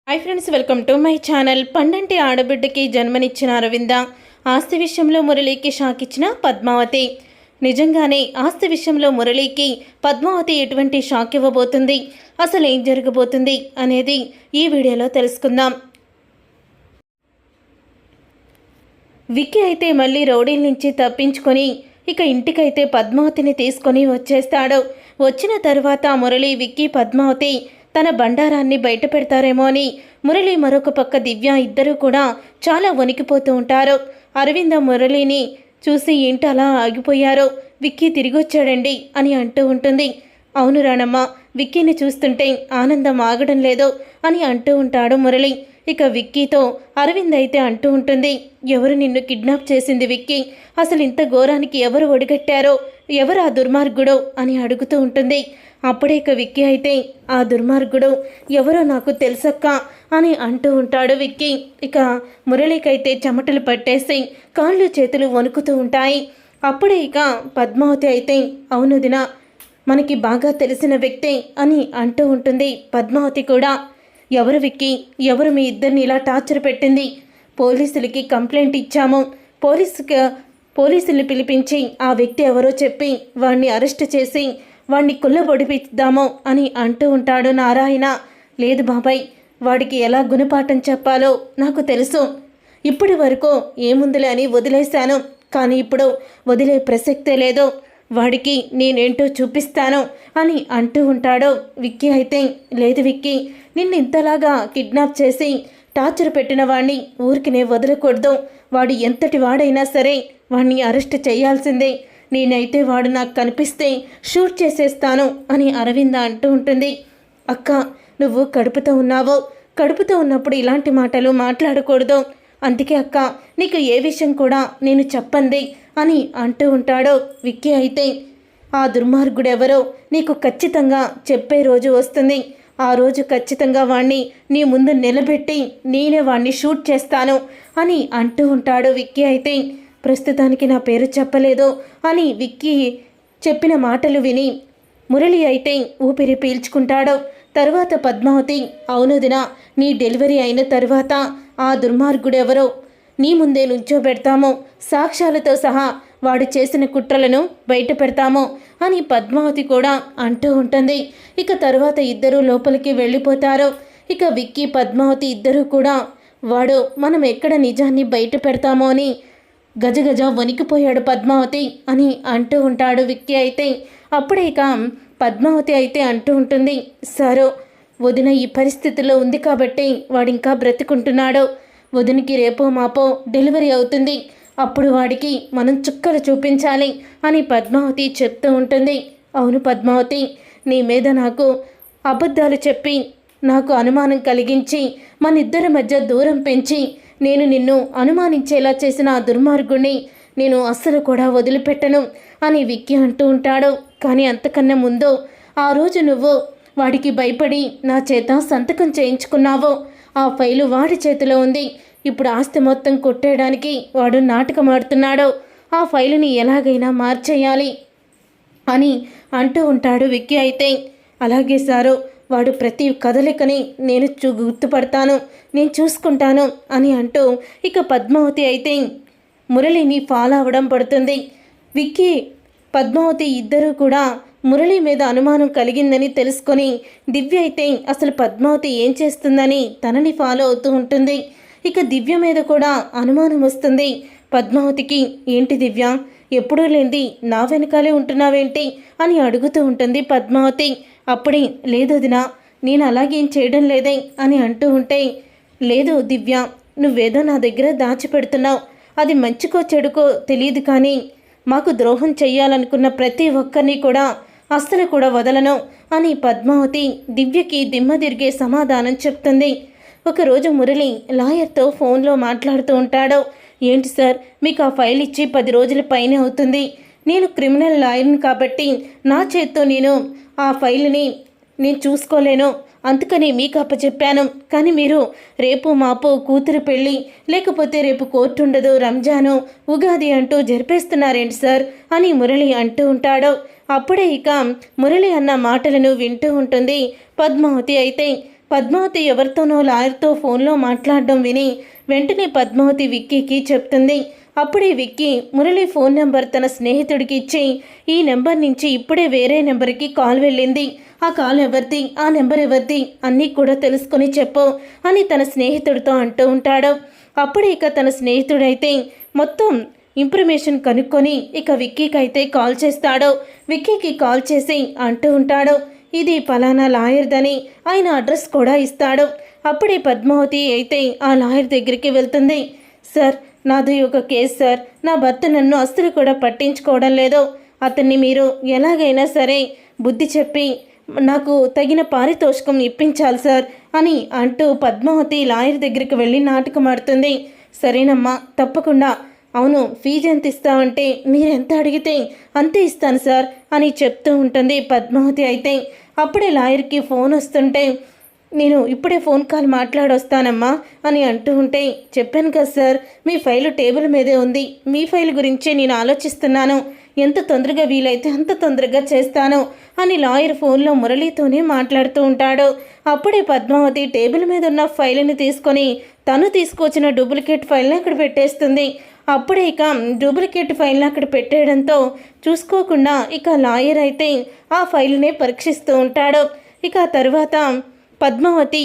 Hi friends, welcome to my channel. పండంటి ఆడబిడ్డకి జన్మనిచ్చిన అరవింద, ఆస్తి విషయంలో మురళికి షాక్ ఇచ్చిన పద్మావతి. నిజంగానే ఆస్తి విషయంలో మురళికి పద్మావతి ఎటువంటి షాక్ ఇవ్వబోతుంది, అసలు ఏం జరగబోతుంది అనేది ఈ వీడియోలో తెలుసుకుందాం. విక్కీ అయితే మళ్ళీ రౌడీల నుంచి తప్పించుకొని ఇక ఇంటికైతే పద్మావతిని తీసుకొని వచ్చేస్తాడు. వచ్చిన తర్వాత మురళి, విక్కీ, పద్మావతి తన బండారాన్ని బయట పెడతారేమో అని మురళి, మరొక పక్క దివ్య ఇద్దరూ కూడా చాలా వణికిపోతూ ఉంటారు. అరవింద మురళిని చూసి ఏంటి అలా ఆగిపోయారో, విక్కీ తిరిగొచ్చాడండి అని అంటూ ఉంటుంది. అవును రాణమ్మ, విక్కీని చూస్తుంటే ఆనందం ఆగడం లేదు అని అంటూ ఉంటాడు మురళి. ఇక విక్కీతో అరవింద్ అయితే అంటూ ఉంటుంది, ఎవరు నిన్ను కిడ్నాప్ చేసింది విక్కీ? అసలు ఇంత ఘోరానికి ఎవరు ఒడిగట్టారో, ఎవరు ఆ దుర్మార్గుడో అని అడుగుతూ ఉంటుంది. అప్పుడే ఇక విక్కీ అయితే, ఆ దుర్మార్గుడు ఎవరో నాకు తెలుసక్క అని అంటూ ఉంటాడు విక్కీ. ఇక మురళికైతే చెమటలు పట్టేసి కాళ్ళు చేతులు వణుకుతూ ఉంటాయి. అప్పుడే ఇక పద్మావతి అయితే, అవును దినా, మనకి బాగా తెలిసిన వ్యక్తి అని అంటూ ఉంటుంది. పద్మావతి కూడా, ఎవరు విక్కీ? ఎవరు మీ ఇద్దరిని ఇలా టార్చర్ పెట్టింది? పోలీసులకి కంప్లైంట్ ఇచ్చాము, పోలీసుల్ని పిలిపించి ఆ వ్యక్తి ఎవరో చెప్పి వాడిని అరెస్ట్ చేసి వాడిని కుళ్ళబొడిపిద్దాము అని అంటూ ఉంటాడు నారాయణ. లేదు బాబాయ్, వాడికి ఎలా గుణపాఠం చెప్పాలో నాకు తెలుసు. ఇప్పటి వరకు ఏముందులే అని వదిలేశాను, కానీ ఇప్పుడు వదిలే ప్రసక్తే లేదు. వాడికి నేనేంటో చూపిస్తాను అని అంటూ ఉంటాడు. విక్కీ అయితే, లేదు విక్కీ, నిన్ను ఇంతలాగా కిడ్నాప్ చేసి టార్చర్ పెట్టిన వాడిని ఊరికినే వదలకూడదు. వాడు ఎంతటి వాడైనా సరే వాడిని అరెస్ట్ చేయాల్సిందే. నేనైతే వాడు నాకు కనిపిస్తే షూట్ చేసేస్తాను అని అరవింద అంటూ ఉంటుంది. అక్క, నువ్వు కడుపుతో ఉన్నావో, కడుపుతో ఉన్నప్పుడు ఇలాంటి మాటలు మాట్లాడకూడదు. అందుకే అక్క, నీకు ఏ విషయం కూడా నేను చెప్పండి అని అంటూ ఉంటాడు. విక్కీ అయితే, ఆ దుర్మార్గుడెవరో నీకు ఖచ్చితంగా చెప్పే రోజు వస్తుంది. ఆ రోజు ఖచ్చితంగా వాణ్ణి నీ ముందు నిలబెట్టి నేనే వాణ్ణి షూట్ చేస్తాను అని అంటూ ఉంటాడు. విక్కీ అయితే, ప్రస్తుతానికి నా పేరు చెప్పలేదు అని విక్కీ చెప్పిన మాటలు విని మురళి అయితే ఊపిరి పీల్చుకుంటాడు. తరువాత పద్మావతి, అవును దినా, నీ డెలివరీ అయిన తర్వాత ఆ దుర్మార్గుడెవరో నీ ముందే నుంచోబెడతాము, సాక్ష్యాలతో సహా వాడు చేసిన కుట్రలను బయట పెడతాము అని పద్మావతి కూడా అంటూ ఉంటుంది. ఇక తరువాత ఇద్దరూ లోపలికి వెళ్ళిపోతారు. ఇక విక్కీ, పద్మావతి ఇద్దరూ కూడా, వాడు మనం ఎక్కడ నిజాన్ని బయట పెడతామో అని గజగజ వణికిపోయాడు పద్మావతి అని అంటూ ఉంటాడు విక్కీ అయితే. అప్పుడే ఇక పద్మావతి అయితే అంటూ ఉంటుంది, సరే వదిన ఈ పరిస్థితిలో ఉంది కాబట్టి వాడింకా బ్రతికుంటున్నాడు. వదినికి రేపో మాపో డెలివరీ అవుతుంది, అప్పుడు వాడికి మనం చుక్కలు చూపించాలి అని పద్మావతి చెప్తూ ఉంటుంది. అవును పద్మావతి, నీ మీద నాకు అబద్ధాలు చెప్పి నాకు అనుమానం కలిగించి మన ఇద్దరి మధ్య దూరం పెంచి నేను నిన్ను అనుమానించేలా చేసిన ఆ దుర్మార్గుణ్ణి నేను అస్సలు కూడా వదిలిపెట్టను అని విక్కీ అంటూ ఉంటాడు. కానీ అంతకన్నా ముందు ఆ రోజు నువ్వు వాడికి భయపడి నా చేత సంతకం చేయించుకున్నావో, ఆ ఫైలు వాడి చేతిలో ఉంది. ఇప్పుడు ఆస్తి మొత్తం కొట్టేయడానికి వాడు నాటకం ఆడుతున్నాడు. ఆ ఫైలుని ఎలాగైనా మార్చేయాలి అని అంటూ ఉంటాడు విక్కీ అయితే. అలాగే సారు, వాడు ప్రతి కదలికని నేను గుర్తుపడతాను, నేను చూసుకుంటాను అని అంటూ ఇక పద్మావతి అయితే మురళిని ఫాలో అవ్వడం పడుతుంది. విక్కీ, పద్మావతి ఇద్దరూ కూడా మురళి మీద అనుమానం కలిగిందని తెలుసుకొని దివ్య అయితే అసలు పద్మావతి ఏం చేస్తుందని తనని ఫాలో అవుతూ ఉంటుంది. ఇక దివ్య మీద కూడా అనుమానం వస్తుంది పద్మావతికి. ఏంటి దివ్య, ఎప్పుడూ లేంది నా వెనకాలే ఉంటున్నావేంటి అని అడుగుతూ ఉంటుంది పద్మావతి. అప్పుడే, లేదు దినా, నేను అలాగేం చేయడం లేదే అని అంటూ ఉంటే, లేదు దివ్య, నువ్వేదో నా దగ్గర దాచిపెడుతున్నావు. అది మంచికో చెడుకో తెలియదు, కానీ మాకు ద్రోహం చెయ్యాలనుకున్న ప్రతి ఒక్కరిని కూడా అస్సలు కూడా వదలను అని పద్మావతి దివ్యకి దిమ్మ తిరిగే సమాధానం చెప్తుంది. ఒకరోజు మురళి లాయర్తో ఫోన్లో మాట్లాడుతూ ఉంటాడు. ఏంటి సార్, మీకు ఆ ఫైల్ ఇచ్చి 10 రోజుల పైనే అవుతుంది. నేను క్రిమినల్ లాయర్ని కాబట్టి నా చేత్తో నేను ఆ ఫైల్ని నేను చూసుకోలేను, అందుకని మీకు అప్పచెప్పాను. కానీ మీరు రేపు మాపు కూతురు పెళ్ళి, లేకపోతే రేపు కోర్టు ఉండదు, రంజాను, ఉగాది అంటూ జరిపేస్తున్నారేంటి సార్ అని మురళి అంటూ ఉంటాడు. అప్పుడే ఇక మురళి అన్న మాటలను వింటూ ఉంటుంది పద్మావతి అయితే. పద్మావతి ఎవరితోనో లాయర్తో ఫోన్లో మాట్లాడడం విని వెంటనే పద్మావతి విక్కీకి చెప్తుంది. అప్పుడే విక్కీ మురళి ఫోన్ నెంబర్ తన స్నేహితుడికి ఇచ్చి ఈ నెంబర్ నుంచి ఇప్పుడే వేరే నెంబర్కి కాల్ వెళ్ళింది, ఆ కాల్ ఎవరిది, ఆ నెంబర్ ఎవరిది అన్నీ కూడా తెలుసుకొని చెప్పు అని తన స్నేహితుడితో అంటూ ఉంటాడు. అప్పుడే ఇక తన స్నేహితుడైతే మొత్తం ఇన్ఫర్మేషన్ కనుక్కొని ఇక విక్కీకి అయితే కాల్ చేస్తాడు. విక్కీకి కాల్ చేసి అంటూ ఉంటాడు, ఇది పలానా లాయర్దని ఆయన అడ్రస్ కూడా ఇస్తాడు. అప్పుడే పద్మావతి అయితే ఆ లాయర్ దగ్గరికి వెళ్తుంది. సార్, నాది ఒక కేసు సార్, నా భర్త నన్ను అస్సలు కూడా పట్టించుకోవడం లేదు, అతన్ని మీరు ఎలాగైనా సరే బుద్ధి చెప్పి నాకు తగిన పారితోషికం ఇప్పించాలి సార్ అని అంటూ పద్మావతి లాయర్ దగ్గరికి వెళ్ళి నాటకం ఆడుతుంది. సరేనమ్మా, తప్పకుండా, అవును ఫీజు ఎంత ఇస్తామంటే మీరెంత అడిగితే అంతే ఇస్తాను సార్ అని చెప్తూ ఉంటుంది పద్మావతి అయితే. అప్పుడే లాయర్కి ఫోన్ వస్తుంటే నేను ఇప్పుడే ఫోన్ కాల్ మాట్లాడొస్తానమ్మా అని అంటూ ఉంటే, చెప్పాను కదా సార్ మీ ఫైలు టేబుల్ మీదే ఉంది, మీ ఫైల్ గురించే నేను ఆలోచిస్తున్నాను, ఎంత తొందరగా వీలైతే అంత తొందరగా చేస్తాను అని లాయర్ ఫోన్లో మురళితోనే మాట్లాడుతూ ఉంటాడు. అప్పుడే పద్మావతి టేబుల్ మీద ఉన్న ఫైల్ని తీసుకొని తను తీసుకొచ్చిన డూప్లికేట్ ఫైల్ని అక్కడ పెట్టేస్తుంది. అప్పుడే ఇక డూప్లికేట్ ఫైల్ని అక్కడ పెట్టేయడంతో చూసుకోకుండా ఇక లాయర్ అయితే ఆ ఫైల్నే పరీక్షిస్తూ ఉంటాడు. ఇక తర్వాత పద్మావతి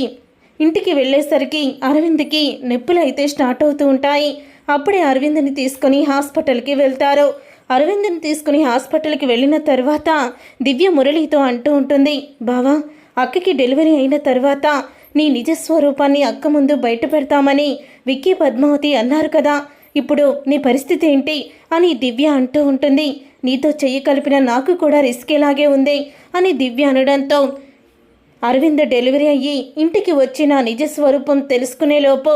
ఇంటికి వెళ్ళేసరికి అరవింద్కి నొప్పులు అయితే స్టార్ట్ అవుతూ ఉంటాయి. అప్పుడే అరవింద్ని తీసుకొని హాస్పిటల్కి వెళ్తారు. అరవింద్ని తీసుకుని హాస్పిటల్కి వెళ్ళిన తర్వాత దివ్య మురళితో అంటూ ఉంటుంది, బావా, అక్కకి డెలివరీ అయిన తర్వాత నీ నిజస్వరూపాన్ని అక్క ముందు బయట పెడతామని విక్కీ పద్మావతి అన్నారు కదా, ఇప్పుడు నీ పరిస్థితి ఏంటి అని దివ్య అంటూ ఉంటుంది. నీతో చెయ్యి కలిపిన నాకు కూడా రిస్క్ ఎలాగే ఉంది అని దివ్య అనడంతో అరవింద్ డెలివరీ అయ్యి ఇంటికి వచ్చి నా నిజస్వరూపం తెలుసుకునేలోపు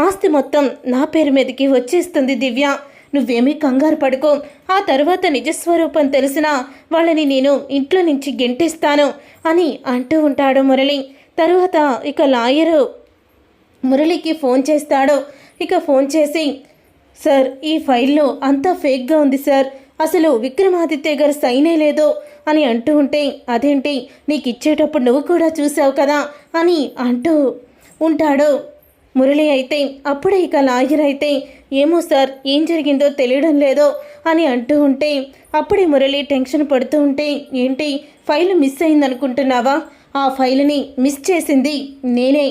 ఆస్తి మొత్తం నా పేరు మీదకి వచ్చేస్తుంది దివ్య, నువ్వేమీ కంగారు పడుకో, ఆ తర్వాత నిజస్వరూపం తెలిసినా వాళ్ళని నేను ఇంట్లో నుంచి గెంటేస్తాను అని అంటూ ఉంటాడు మురళి. తరువాత ఇక లాయరు మురళికి ఫోన్ చేస్తాడు. ఇక ఫోన్ చేసి, సార్ ఈ ఫైల్లో అంతా ఫేక్గా ఉంది సార్, అసలు విక్రమాదిత్య గారు సైనే లేదు అని అంటూ ఉంటే, అదేంటి నీకు ఇచ్చేటప్పుడు నువ్వు కూడా చూసావు కదా అని అంటూ ఉంటాడు మురళి అయితే. అప్పుడే ఇక లాయర్ అయితే, ఏమో సార్ ఏం జరిగిందో తెలియడం లేదో అని అంటూ ఉంటే, అప్పుడే మురళి టెన్షన్ పడుతూ ఉంటే, ఏంటి ఫైల్ మిస్ అయిందనుకుంటున్నావా, ఆ ఫైల్ని మిస్ చేసింది నేనే,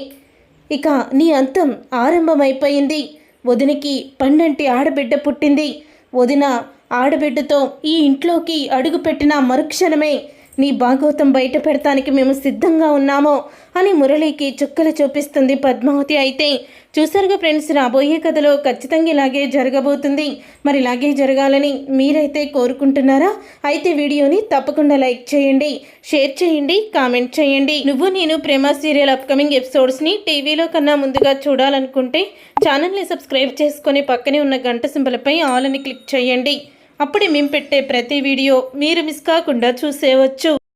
ఇక నీ అంతం ఆరంభమైపోయింది, వదినికి పండంటి ఆడబిడ్డ పుట్టింది, వదిన ఆడబిడ్డతో ఈ ఇంట్లోకి అడుగుపెట్టిన మరుక్షణమే నీ భాగవతం బయట పెడతానికి మేము సిద్ధంగా ఉన్నాము అని మురళికి చుక్కలు చూపిస్తుంది పద్మావతి అయితే. చూసారుగా ఫ్రెండ్స్, రాబోయే కథలో ఖచ్చితంగా ఇలాగే జరగబోతుంది. మరి ఇలాగే జరగాలని మీరైతే కోరుకుంటున్నారా? అయితే వీడియోని తప్పకుండా లైక్ చేయండి, షేర్ చేయండి, కామెంట్ చేయండి. నువ్వు నేను ప్రేమ సీరియల్ అప్కమింగ్ ఎపిసోడ్స్ని టీవీలో కన్నా ముందుగా చూడాలనుకుంటే ఛానల్ని సబ్స్క్రైబ్ చేసుకొని పక్కనే ఉన్న గంట సింబల్పై ఆల్ అని క్లిక్ చేయండి. అప్పుడే మేము పెట్టే ప్రతి వీడియో మీరు మిస్ కాకుండా చూసేయవచ్చు.